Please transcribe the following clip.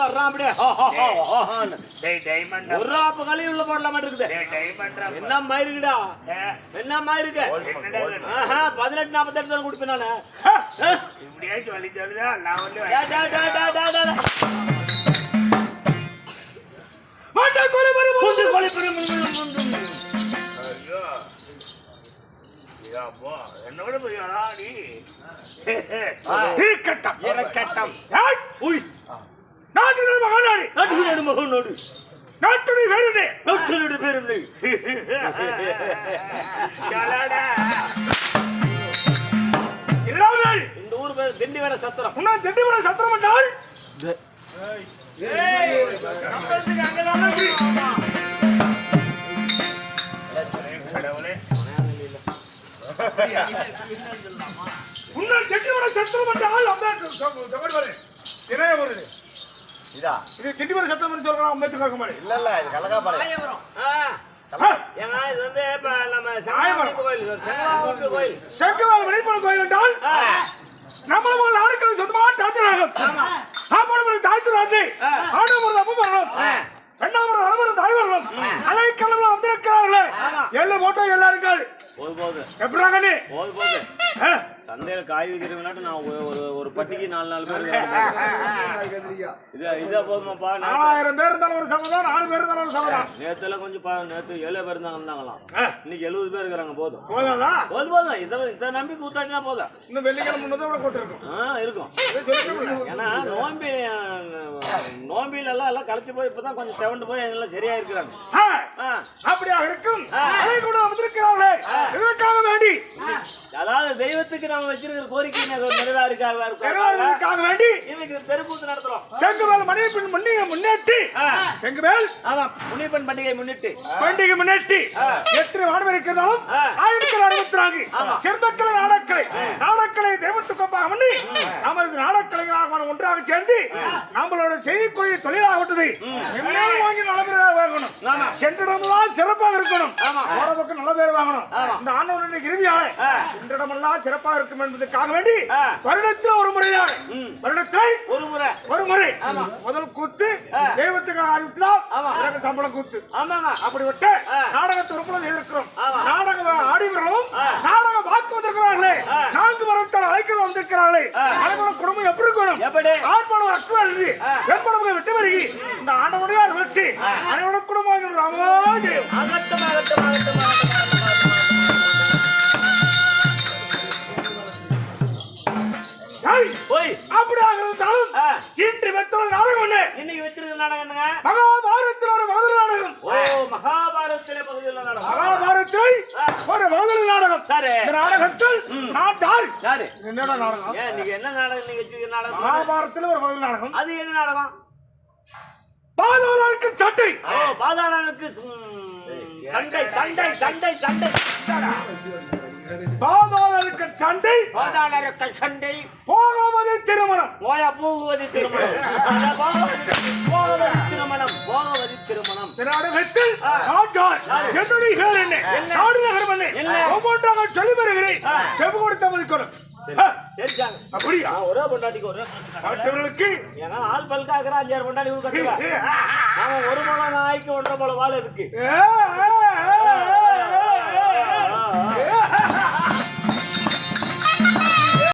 வர்றான் அப்படியே ஒரு ஆப்பு கழி உள்ள போடலாம் இருக்குது. என்ன மயிருக்குடா, என்ன மயிருக்கு 18:48 குடிப்பேன் நானு. இப்படியாச்சும் வழி சொல்லுதா நான் வந்து என்னோட நாட்டுடைய பேருந்து இந்த ஊர் பேர் திண்டிவன சத்திரம். திண்டிவன சத்திரம் என்றால் கடவுளே உன்னால் திண்டிவன சத்திரம் என்றால் இது திண்டிவன சத்திரம் என்று சொல்றான். அம்பேத்கர் மாதிரி இல்ல இல்ல இது கலகாபாளையம். ஏன்னா இது வந்து இப்ப நம்ம சங்கவாமணி கோயில், சங்கவாமணி மணிப்பன் கோயில் என்றால் நம்மள நாடுகள் சொந்தமா தாய்த்தராகும். தாய்த்து நாட்டை ஆடவர் அப்ப வரணும், பெண்ணாமர் அறுவரும் தாய் வரணும். அலை கிளம்பு வந்திருக்கிறார்களே எல்லை போட்டோ எல்லாரும் போது எப்படாங்கண்ணே போது சந்தையில காய் விற்கிறவனாட்டு நான் ஒரு பட்டிக்கு 4 பேர் இதா போதுமாப்பா. 4000 பேர் இருந்தாலும் ஒரு சமதான், 4 பேர் இருந்தாலும் ஒரு சமதான். நேத்துல கொஞ்சம் நேத்து 7 பேர் இருந்தாங்களாம், இன்னைக்கு 70 பேர் இருக்கிறாங்க. போதும் இதை நம்பி கூத்தாட்டினா போதும். இன்னும் வெள்ளிக்கிழமை முன்னதை விட கூட்டு இருக்கும். ஏன்னா நோம்பில எல்லாம் களைச்சு போய் இப்பதான் கொஞ்சம் செவண்டு போய் எல்லாம் சரியா இருக்கிறாங்க. அப்படியா இருக்கும். இதற்காக வேண்டி அதாவது தெய்வத்துக்கு நம்ம வச்சிருக்கிற கோரிக்கை நிறைவேறுக்காக வேண்டி இன்னைக்கு தெருக்கூத்து நடத்துறோம். செங்கவேல் மணிப்பெண் முன்னிட்டு செங்கவேல் முனிப்பெண் பண்டிகை முன்னிட்டு எத்தனை வானம் இருக்கிறதாலும் 1064 சிறந்தக்கலை நாடக்கலை தெய்வத்துக்கொப்பாக பண்ணி நமது நாடக்கலைஞராக ஒன்றாக சேர்ந்து நம்மளோட செய்திக்குரிய தொழிலாகட்டது எல்லாம் வாங்கி நல்ல பேராக வாங்கணும். சென்றிடமெல்லாம் சிறப்பாக இருக்கணும். போற பக்கம் நல்ல பேர் வாங்கணும். இந்த ஆண்டவனுடைய இறுதியால இன்றிடமெல்லாம் சிறப்பாக இருக்கும் என்பதற்காக வேண்டி வருடத்தில் ஒரு முறை முதல் கூத்து தெய்வத்துக்காக ஆடிவிட்டுதான் சம்பளம் கூத்து. அப்படிப்பட்ட நாடகத்தை ரொம்ப இருக்கிறோம். நாடக ஆடிவர்களும் நாடக வாக்கு வந்திருக்கிறார்களே, 4 வருடத்தால் அழைக்க வந்திருக்கிறார்களே, அனைவரும் குடும்பம் எப்படி இருக்கணும், ஆட்பாடு அக்கு எழுதி வெப்படமுக விட்டு வருகி இந்த ஆண்டவனுடைய வெற்றி அனைவரும் குடும்பம் அப்படியாக இருந்தாலும் இன்று வெத்தோட நாடகம் ஒண்ணு. இன்னைக்கு வச்சிருக்க நாடகம் என்னங்க? மகாபாரதத்தில் ஒரு மதுரை நாடகம். மகாபாரதத்திலே பகுதியில் நாடகம். மகாபாரதத்தில் ஒரு மதுரை நாடகம். சரி, இந்த நாடகத்தில் நாட்டால் யாரு என்னடா நாடகம்? ஏன் நீங்க என்ன நாடகம் நீங்க வச்சிருக்க நாடகம்? மகாபாரதத்தில் ஒரு மதுரை நாடகம். அது என்ன நாடகம்? பாதாளனுக்கு சட்டை. பாதாளனுக்கு சண்டை சண்டை சண்டை சண்டை பாதாளனுக்கு சண்டை, பாதாளனுக்கு சண்டை, போகாமதே திருமணம், போகுவது திருமணம், போகுவது திருமணம். நாடகத்தில் என்னுடைய பேர் என்ன, நாடகம் என்ன, ஒவ்வொன்றாக சொல்லி வருகிறேன். செப்பு கொடுத்த மதிக்கணும். அப்படியா? ஒரே பொண்டாட்டிக்கு ஒரே மற்றவர்களுக்கு ஏன்னா ஆள் பல்காக்குற 5-6 பொண்டாட்டி கட்டுவா. அவன் 1 முழம் நாய்க்கு 1.5 முழம் வாழை இருக்கு.